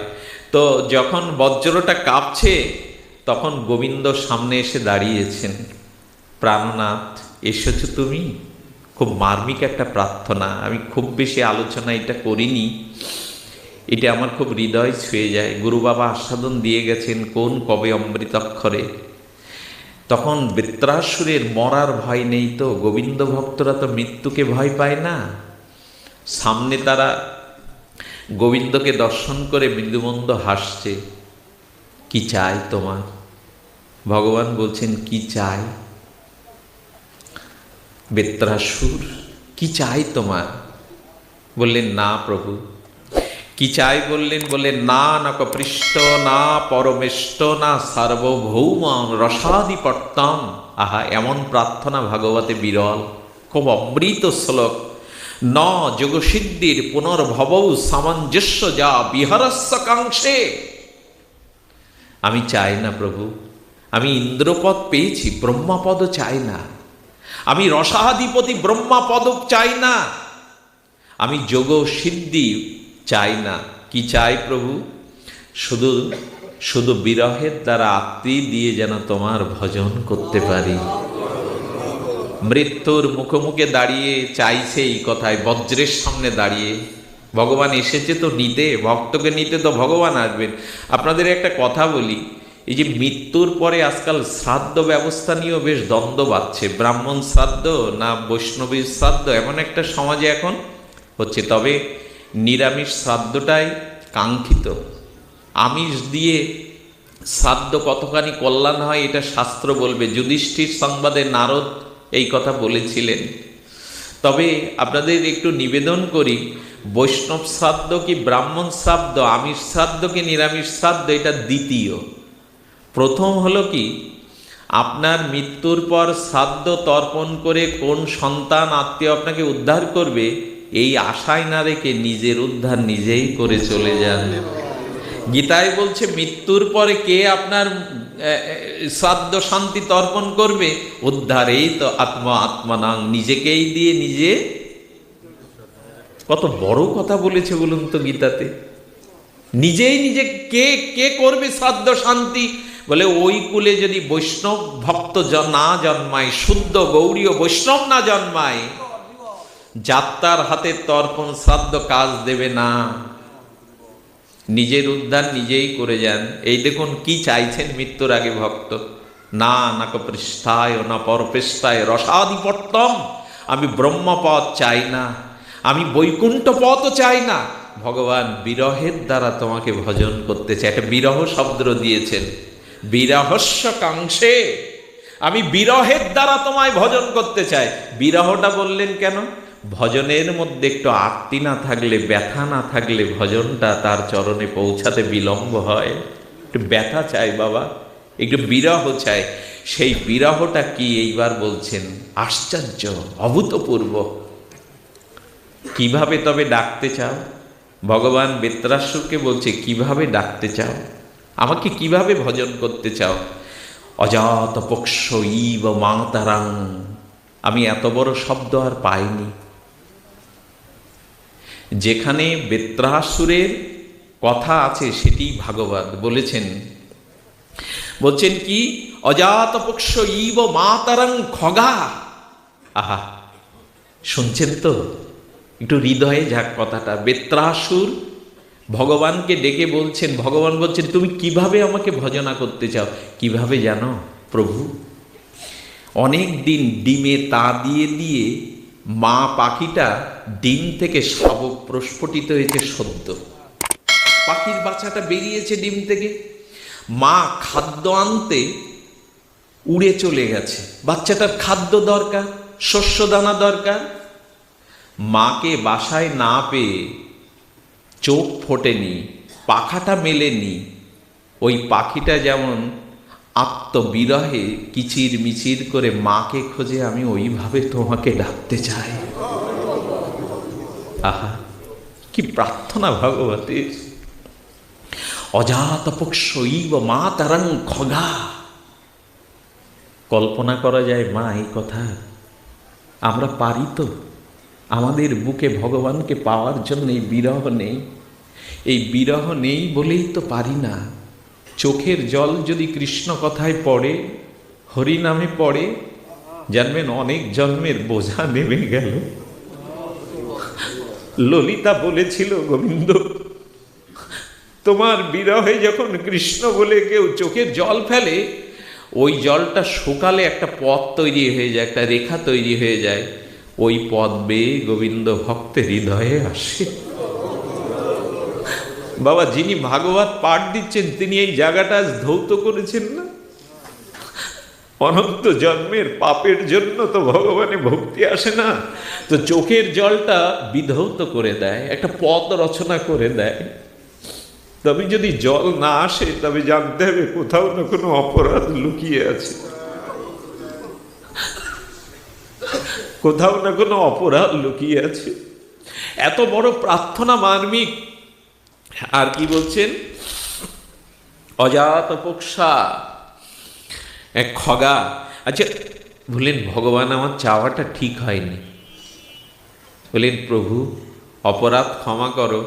তো যখন বজ্রটা কাঁপছে, তখন গোবিন্দ সামনে এসে দাঁড়িয়েছেন। প্রাণনাথ এসেছো তুমি? খুব মার্মিক একটা প্রার্থনা, আমি খুব বেশি আলোচনা এটা করিনি। এটা আমার খুব হৃদয় ছুঁয়ে যায়। গুরু বাবা আস্বাদন দিয়ে গেছেন কোন কবে অমৃতাক্ষরে। তখন বৃত্রাসুরের মরার ভয় নেই তো, গোবিন্দ ভক্তরা তো মৃত্যুকে ভয় পায় না। সামনে তারা গোবিন্দকে দর্শন করে মৃদুমন্দ হাসছে। কি চাই তোমার? ভগবান বলছেন কি চাই? বৃত্রাসুর কি চাই তোমার? বললেন না প্রভু। কি চাই বললেন? বললেন না নকপৃষ্ট না পরমেষ্ট না সার্বভৌম রসাদিপট্টম। আহা, এমন প্রার্থনা ভাগবতে বিরল, খুব অমৃত শ্লোক। ন যোগসিদ্ধির পুনর্ভবৌ সামঞ্জস্য যা বিহারস্য কাংক্ষে। আমি চাই না প্রভু, আমি ইন্দ্রপদ পেয়েছি, ব্রহ্মাপদ চাই না। আমি রসাধিপতি ব্রহ্মাপদ চাই না। আমি যোগ সিদ্ধি চাই না। কি চাই প্রভু? শুধু শুধু বিরহের দ্বারা আত্মী দিয়ে যেন তোমার ভজন করতে পারি। মৃত্যুর মুখোমুখে দাঁড়িয়ে চাইছে এই কথায়, বজ্রের সামনে দাঁড়িয়ে। ভগবান এসেছে তো নিতে, ভক্তকে নিতে তো ভগবান আসবেন। আপনাদের একটা কথা বলি, এই যে মৃত্যুর পরে আজকাল শ্রাদ্ধ ব্যবস্থা নিয়েও বেশ দ্বন্দ্ব বাড়ছে। ব্রাহ্মণ শ্রাদ্ধ না বৈষ্ণবীর শ্রাদ্ধ, এমন একটা সমাজে এখন হচ্ছে। তবে নিরামিষ শ্রাদ্ধটাই কাঙ্ক্ষিত। আমিষ দিয়ে শ্রাদ্ধ কতখানি কল্যাণ হয় এটা শাস্ত্র বলবে। যুধিষ্ঠির সংবাদে নারদ এই কথা বলেছিলেন। তবে আপনাদের একটু নিবেদন করি, বৈষ্ণব শ্রাদ্ধ কি ব্রাহ্মণ শ্রাদ্ধ, আমিষ শ্রাদ্ধ কি নিরামিষ শ্রাদ্ধ, এটা দ্বিতীয়। প্রথম হলো কি, আপনার মৃত্যুর পর শ্রাদ্ধ তর্পণ করে কোন সন্তান আত্মীয় আপনাকে উদ্ধার করবে এই আশায় না রেখে নিজের উদ্ধার নিজেই করে চলে যান। গীতায় বলছে মৃত্যুর পরে কে আপনার শ্রাদ্ধ শান্তি তর্পণ করবে? উদ্ধার এই তো আত্মানাং, নিজেকেই দিয়ে নিজে। কত বড় কথা বলেছে বলুন তো গীতাতে। নিজেই নিজে কে কে করবে শ্রাদ্ধ শান্তি? বলে ওই কুলে যদি বৈষ্ণব ভক্ত না জন্মায়, শুদ্ধ গৌড়ীয় বৈষ্ণব না জন্মায়, যাত্রার হাতে তর্পণ শ্রাদ্ধ কাজ দেবে না। নিজের উদ্ধার নিজেই করে যান। এই দেখুন কি চাইছেন মৃত্যুর আগে ভক্ত। না নাকপৃষ্ঠায় না পরপৃষ্ঠায় রসাধিপট্টম। আমি ব্রহ্মপদ চাই না, আমি বৈকুণ্ঠ পথও চাই না। ভগবান বিরহের দ্বারা তোমাকে ভজন করতে চাই। একটা বিরহ শব্দ দিয়েছেন, বিরহস্য কাংক্ষে। আমি বিরহের দ্বারা তোমায় ভজন করতে চাই। বিরহটা বললেন কেন? ভজনের মধ্যে একটু আরতি না থাকলে, ব্যথা না থাকলে ভজনটা তার চরণে পৌঁছাতে বিলম্ব হয়। একটু ব্যথা চাই বাবা, একটু বিরহ চাই। সেই বিরহটা কি এইবার বলছেন, আশ্চর্য অভূতপূর্ব। কিভাবে তবে ডাকতে চাও? ভগবান বৃত্রাসুরকে বলছে কিভাবে ডাকতে চাও, আমাকে কিভাবে ভজন করতে চাও? অজাত পক্ষ ইব মাতারাং। আমি এত বড় শব্দ আর পাইনি। যেখানে বৃত্রাসুরের কথা আছে সেটি ভাগবত বলেছেন। বলছেন কি, অজাত পক্ষ ইব মাতারাং খগা। আহা, শুনছেন তো? একটু হৃদয়ে যাক কথাটা। বৃত্রাসুর ভগবানকে ডেকে বলছেন, ভগবান বলছেন তুমি কিভাবে আমাকে ভজনা করতে চাও? কিভাবে জানো প্রভু? অনেক দিন ডিমে তা দিয়ে দিয়ে মা পাখিটা ডিম থেকে শাবক প্রস্ফুটিত হয়েছে সদ্য। পাখির বাচ্চাটা বেরিয়েছে ডিম থেকে, মা খাদ্য আনতে উড়ে চলে গেছে। বাচ্চাটার খাদ্য দরকার, শস্য দানা দরকার। মাকে বাসায় না পেয়ে চোখ ফোটেনি, পাখাটা মেলেনি। ওই পাখিটা যেমন আত্মবিরহে কিচির মিচির করে মাকে খোঁজে, আমি ওইভাবে তোমাকে ডাকতে চাই। আহা, কি প্রার্থনা ভগবতীর। অজাত পক্ষ ইব মাতারাং খগা। কল্পনা করা যায় মা এই কথা? আমরা পারি তো? আমাদের বুকে ভগবানকে পাওয়ার জন্য এই বিরহ নেই। এই বিরহ নেই বলেই তো পারি না। চোখের জল যদি কৃষ্ণ কথায় পড়ে, হরি নামে পড়ে, জানবেন অনেক জন্মের বোঝা নেমে গেল। ললিতা বলেছিল, গোবিন্দ তোমার বিরহে যখন কৃষ্ণ বলে কেউ চোখের জল ফেলে, ওই জলটা শুকালে একটা পথ তৈরি হয়ে যায়, একটা রেখা তৈরি হয়ে যায়, ওই পথ বেয়ে গোবিন্দ ভক্তের হৃদয়ে আসে। বাবা, যিনি ভাগবত পাঠ দিচ্ছেন তিনি এই জায়গাটা আজ ধৌত করেছেন না? অনন্ত জন্মের পাপের জন্য তো ভগবানে ভক্তি আসে না, তো চোখের জলটা বিধৌত করে দেয়, একটা পথ রচনা করে দেয়। তবে যদি জল না আসে তবে জানতে হবে কোথাও না কোনো অপরাধ লুকিয়ে আছে, কোথাও না কোনো অপরাধ লুকিয়ে আছে। এত বড় প্রার্থনা মার্মিক। আর কি বলছেন? অজাত পোক্ষা, এক খগা। আচ্ছা, বললেন ভগবান আমার চাওয়াটা ঠিক হয়নি। বললেন প্রভু অপরাধ ক্ষমা করো,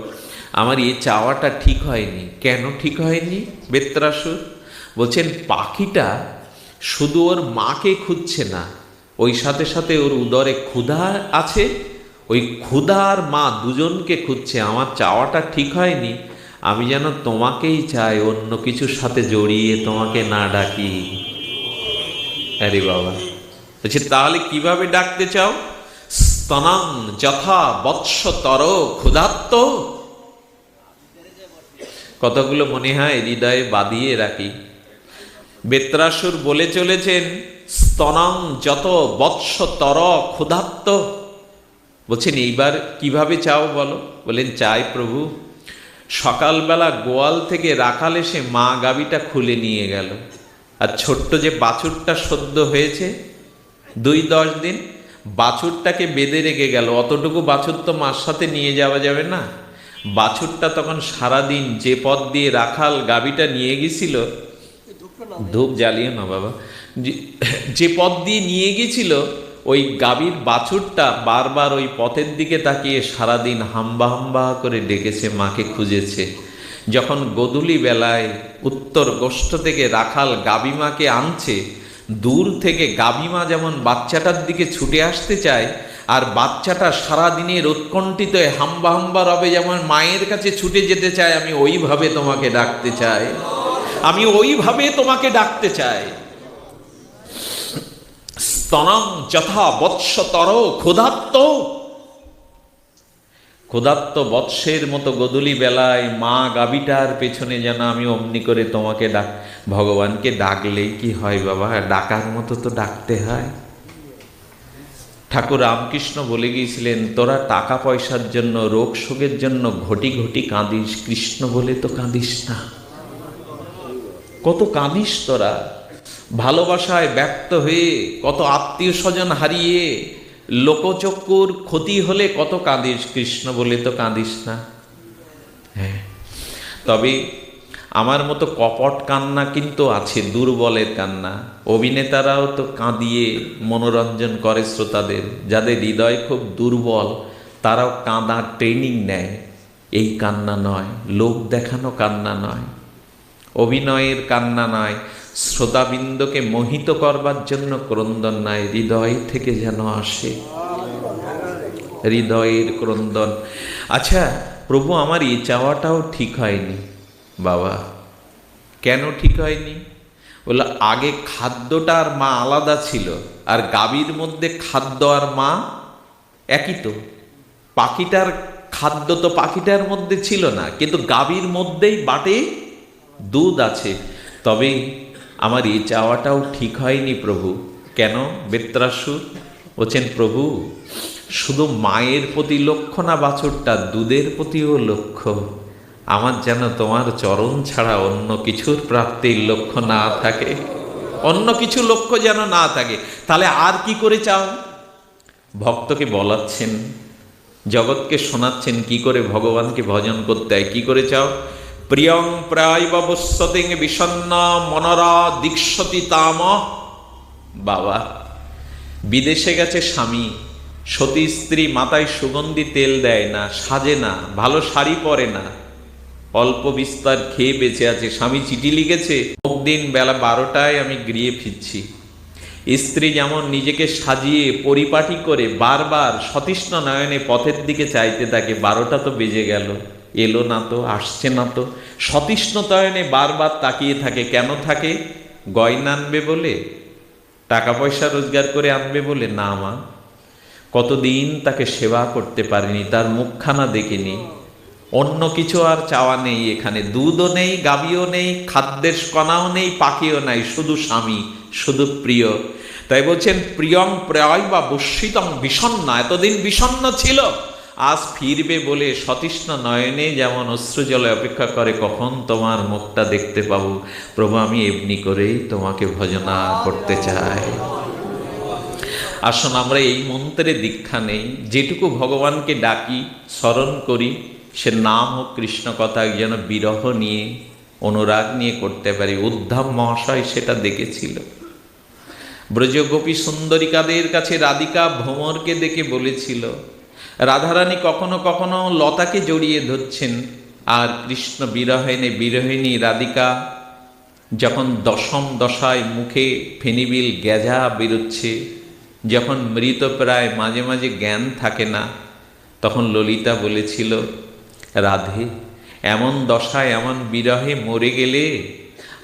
আমার এই চাওয়াটা ঠিক হয়নি। কেন ঠিক হয়নি? বেত্রাসুর বলছেন পাখিটা শুধু ওর মাকে খুঁজছে না, ওই সাথে সাথে ওর উদরে ক্ষুধা আছে, ওই ক্ষুধা আর মা দুজনকে খুঁজছে। আমার চাওয়াটা ঠিক হয়নি, আমি যেন তোমাকেই চাই, অন্য কিছুর সাথে জড়িয়ে তোমাকে না ডাকি। আরে বাবা, বলছে তাহলে কিভাবে ডাকতে চাও? স্তনাং যথা বৎসতর ক্ষুধাত্ত। কতগুলো মনে হয় হৃদয়ে বাঁধিয়ে রাখি। বেত্রাসুর বলে চলেছেন স্তনাং যত বৎসতর ক্ষুধাত্ত। বলছেন এইবার কিভাবে চাও বলো? বলেন চাই প্রভু, সকালবেলা গোয়াল থেকে রাখাল এসে মা গাভীটা খুলে নিয়ে গেল, আর ছোট্ট যে বাছুরটা সদ্য হয়েছে 2-10 দিন, বাছুরটাকে বেঁধে রেখে গেল। অতটুকু বাছুর তো মার সাথে নিয়ে যাওয়া যাবে না। বাছুরটা তখন সারাদিন যে পথ দিয়ে রাখাল গাভীটা নিয়ে গেছিল, ধূপ জ্বালিয়ে না বাবা, যে পথ দিয়ে নিয়ে গেছিল, ওই গাভীর বাছুরটা বারবার ওই পথের দিকে তাকিয়ে সারাদিন হাম্বা হাম্বা করে ডেকেছে, মাকে খুঁজেছে। যখন গোধূলি বেলায় উত্তর গোষ্ঠ থেকে রাখাল গাভীমাকে আনছে, দূর থেকে গাভীমা যেমন বাচ্চাটার দিকে ছুটে আসতে চায়, আর বাচ্চাটা সারাদিনের উৎকণ্ঠিত হাম্বা হাম্বা রবে যেমন মায়ের কাছে ছুটে যেতে চায়, আমি ওইভাবে তোমাকে ডাকতে চাই, আমি ওইভাবে তোমাকে ডাকতে চাই। স্তনং যথা বৎসতর ক্ষুধাত্ত। ক্ষুধাত্ত বৎসের মতো গোধূলি বেলায় মা গাভীটার পেছনে যেন আমি অমনি করে তোমাকে ডাক। ভগবানকে ডাকলেই কি হয় বাবা? ডাকার মতো তো ডাকতে হয়। ঠাকুর রামকৃষ্ণ বলে গিয়েছিলেন, তোরা টাকা পয়সার জন্য, রোগ শোকের জন্য ঘটি ঘটি কাঁদিস, কৃষ্ণ বলে তো কাঁদিস না। কত কাঁদিস তোরা, ভালোবাসায় ব্যক্ত হয়ে, কত আত্মীয় স্বজন হারিয়ে, লোকচক্ষুর ক্ষতি হলে কত কাঁদিস, কৃষ্ণ বলে তো কাঁদিস না। হ্যাঁ, তবে আমার মতো কপট কান্না কিন্তু আছে, দুর্বলের কান্না। অভিনেতারাও তো কাঁদিয়ে মনোরঞ্জন করে শ্রোতাদের। যাদের হৃদয় খুব দুর্বল তারাও কাঁদার ট্রেনিং নেয়। এই কান্না নয়, লোক দেখানো কান্না নয়, অভিনয়ের কান্না নয়, শ্রোতাবৃন্দকে মোহিত করবার জন্য ক্রন্দন নয়, হৃদয় থেকে যেন আসে, হৃদয়ের ক্রন্দন। আচ্ছা প্রভু আমার এই চাওয়াটাও ঠিক হয়নি। বাবা কেন ঠিক হয়নি? বললো আগে খাদ্যটা আর মা আলাদা ছিল, আর গাভীর মধ্যে খাদ্য আর মা একই তো। পাখিটার খাদ্য তো পাখিটার মধ্যে ছিল না, কিন্তু গাভীর মধ্যেই বাটে দুধ আছে। তবে আমার এই চাওয়াটাও ঠিক হয়নি প্রভু। কেন? বেত্রাসুর বলছেন প্রভু শুধু মায়ের প্রতি লক্ষ্য না বাছুরটা, দুধের প্রতিও লক্ষ্য। আমার যেন তোমার চরণ ছাড়া অন্য কিছুর প্রাপ্তির লক্ষ্য না থাকে, অন্য কিছু লক্ষ্য যেন না থাকে। তাহলে আর কি করে চাও? ভক্তকে বলাচ্ছেন, জগৎকে শোনাচ্ছেন কি করে ভগবানকে ভজন করতে হয়। কি করে চাও? প্রিয়ং প্রায়বস্বতিং বিষণ্ণ মনরা দীক্ষতি তাম। বাবা বিদেশে গেছে স্বামী, সতী স্ত্রী মাথায় সুগন্ধি তেল দেয় না, সাজে না, ভালো শাড়ি পরে না, অল্প বিস্তার খেয়ে বেঁচে আছে। স্বামী চিঠি লিখেছে, দিন বেলা 12টায় আমি গৃহে ফিরছি। স্ত্রী যেমন নিজেকে সাজিয়ে পরিপাটি করে বারবার সতৃষ্ণ নয়নে পথের দিকে চাইতে থাকে, 12টা তো বেজে গেল, এলো না তো, আসছে না তো। সতৃষ্ণতয়নে বারবার তাকিয়ে থাকে। কেন থাকে? গয়না আনবে বলে, টাকা পয়সা রোজগার করে আনবে বলে? না মা, কতদিন তাকে সেবা করতে পারিনি, তার মুখখানা দেখিনি। অন্য কিছু আর চাওয়া নেই এখানে। দুধও নেই, গাভীও নেই, খাদ্যের কণাও নেই, পাখিও নাই, শুধু স্বামী, শুধু প্রিয়। তাই বলছেন প্রিয়ং প্রায় বা বর্ষিতং বিষণ্ণা। এতদিন বিষণ্ণ ছিল, আজ ফিরবে বলে সতৃষ্ণ নয়নে যেমন অশ্রুজলে অপেক্ষা করে কখন তোমার মুখটা দেখতে পাবো। প্রভু, আমি এমনি করেই তোমাকে ভজনা করতে চাই। আসুন আমরা এই মন্ত্রে দীক্ষা নেই। যেটুকু ভগবানকে ডাকি, স্মরণ করি, সে নাম ও কৃষ্ণ কথা যেন বিরহ নিয়ে, অনুরাগ নিয়ে করতে পারি। উদ্ধব মহাশয় সেটা দেখেছিল। ব্রজগোপী সুন্দরিকাদের কাছে রাধিকা ভ্রমরকে দেখে বলেছিল, রাধারানী কখনো কখনো লতাকে জড়িয়ে ধরছেন, আর কৃষ্ণ বিরহিণী রাধিকা যখন দশম দশায় মুখে ফেনিবিল গেঁজা বেরোচ্ছে, যখন মৃতপ্রায়, মাঝে মাঝে জ্ঞান থাকে না, তখন ললিতা বলেছিল, রাধে, এমন দশায় এমন বিরহে মরে গেলে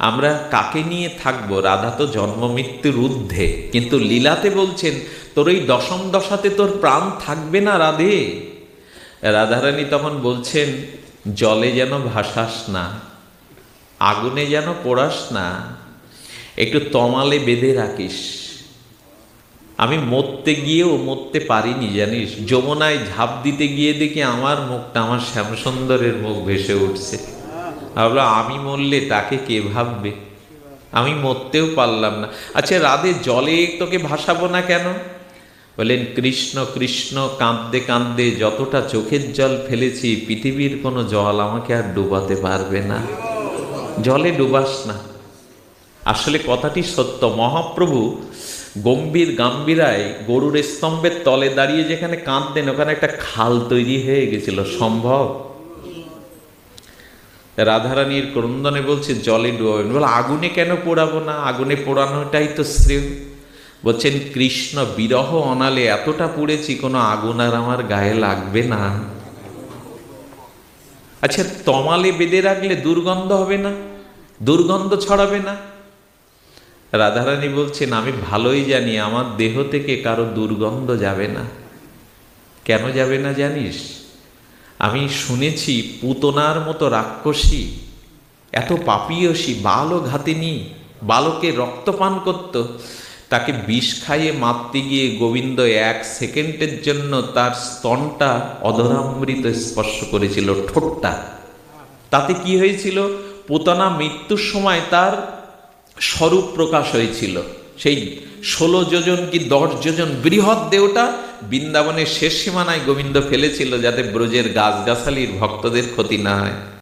আমরা কাকে নিয়ে থাকবো? রাধা তো জন্ম মৃত্যুর ঊর্ধ্বে। কিন্তু লীলাতে বলছেন, তোর এই দশম দশাতে তোর প্রাণ থাকবে না রাধে। রাধারানী তখন বলছেন, জলে যেন ভাসাস না, আগুনে যেন পোড়াস না, একটু তমালে বেঁধে রাখিস। আমি মরতে গিয়েও মরতে পারিনি জানিস। যমুনায় ঝাঁপ দিতে গিয়ে দেখি আমার মুখটা, আমার শ্যামসুন্দরের মুখ ভেসে উঠছে। ভাবলো, আমি মরলে তাকে কে ভাববে? আমি মরতেও পারলাম না। আচ্ছা রাধে, জলে তোকে ভাসাবো না কেন? বলেন, কৃষ্ণ কৃষ্ণ কাঁদতে কাঁদতে যতটা চোখের জল ফেলেছি, পৃথিবীর কোনো জল আমাকে আর ডুবাতে পারবে না। জলে ডুবাস না। আসলে কথাটি সত্য। মহাপ্রভু গম্ভীর গাম্ভীরায় গরুর স্তম্ভের তলে দাঁড়িয়ে যেখানে কাঁদতেন, ওখানে একটা খাল তৈরি হয়ে গেছিল। সম্ভব? রাধারানীর ক্রন্দনে বলছে জলে ডুবাবেন। বলে, আগুনে কেন পোড়াবো না? আগুনে পোড়ানোটাই তো শ্রেয়। বলছেন, কৃষ্ণ বিরহ অনালে এতটা পুড়েছি, কোনো আগুন আর আমার গায়ে লাগবে না। আচ্ছা, তমালে বেঁধে রাখলে দুর্গন্ধ হবে না? দুর্গন্ধ ছড়াবে না? রাধারানী বলছেন, আমি ভালোই জানি আমার দেহ থেকে কারো দুর্গন্ধ যাবে না। কেন যাবে না জানিস? আমি শুনেছি পুতনার মতো রাক্ষসী, এত পাপীয়সী, বালও ঘাতিনী, বালকে রক্তপান করত, তাকে বিষ খাইয়ে মারতে গিয়ে গোবিন্দ 1 সেকেন্ডের জন্য তার স্তনটা অধরামৃত স্পর্শ করেছিল, ঠোঁটটা। তাতে কি হয়েছিল? পুতনা মৃত্যুর সময় তার স্বরূপ প্রকাশ হয়েছিল। সেই 16 যোজন কি 10 যোজন বৃহৎ দেহটা বৃন্দাবনের শেষ সীমানায় গোবিন্দ ফেলেছিল, যাতে ব্রজের গাছগাছালির ভক্তদের ক্ষতি না হয়।